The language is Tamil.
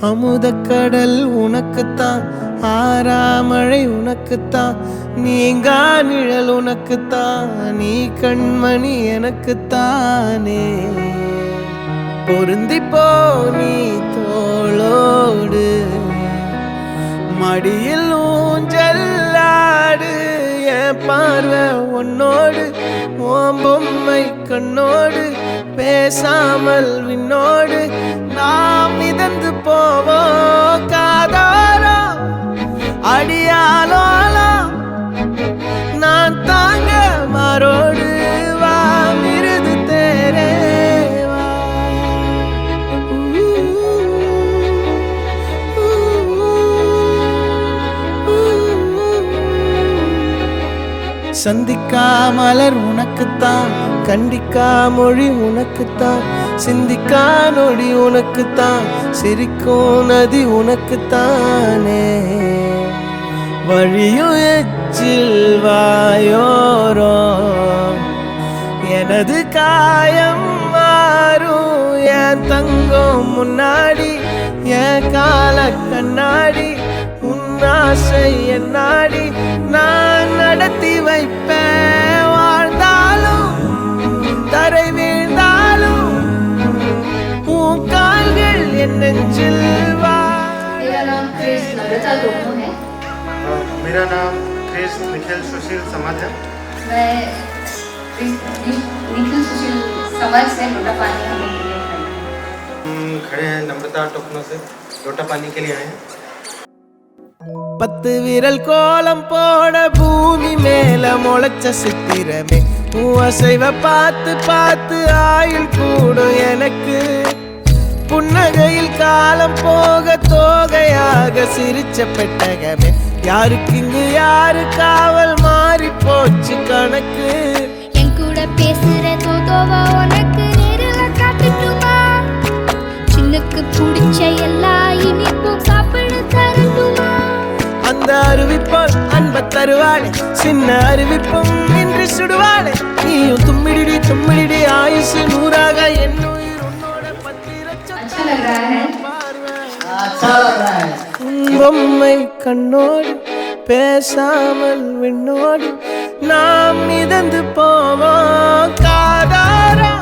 அமுதக்கடல் உனக்குத்தான், ஆறாமழை உனக்குத்தான், நீங்கா நிழல் உனக்குத்தான், நீ கண்மணி எனக்குத்தானே. பொருந்திப்போ நீ தோளோடு, மடியில் ஊஞ்சல்லாடு, என் பார்வை உன்னோடு, ஓம் பொம்மை கண்ணோடு, பேசாமல் விண்ணோடு நாம் மிதந்து போவோம் காதாரோ அடியாலோலோ, நான் தாங்க மாறோடு வா மிருது தேரே வா. சந்திக்கா மலர் உனக்குத்தான், கண்டிக்கா மொழி உனக்குத்தான், சிந்திக்கா நொடி உனக்குத்தான், சிரிக்கும் நதி உனக்குத்தானே. வழியும் எச்சில் வாயோரோ எனது காயம் மாறும், என் தங்கம் முன்னாடி என் கால கண்ணாடி, உன்னாசை என்னாடி நான் நடத்தி வைப்பேன். வாழ்ந்தாலும் தரை வீழ்ந்தாலும் உன் கால்கள் என் நெஞ்சில் வா. मेरा नाम क्रिस निखिल सुशील समाज है। मैं निखिल सुशील समाज से लोटा पानी खड़े हैं नम्रता टोकनो से लोटा पानी के लिए आए हैं। 10 விரல் கோலம் போட பூமி மேல முளைச்ச சித்திரமே, உன் அசைவ பார்த்து பார்த்து ஆயுள் கூடும் எனக்கு. புன்னகையில் காலம் போக தோகையாக சிரிச்ச பெட்டகமே, யாருக்கு இங்கு யாரு காவல் மாறி போச்சு கணக்கு. என் கூட பேசுற தோதோவா உனக்கு நேரில் காட்டுட்டுமா, சின்னுக்கு பிடிச்ச எல்லா இனிப்பும் சாப்பிட தரட்டுமா. அந்த அறிவிப்பால் அன்ப தருவாளே, சின்ன அறிவிப்பும் இன்று சுடுவாளே, நீயும் தும்மிடி தும்மிடி ஆயுசு 100ஆக என்னுயிர் உன்னோட 10 லட்சம். பொம்மை கண்ணோடு பேசாமல் விண்ணோடு நாம் மிதந்து போவோம் காதாரா.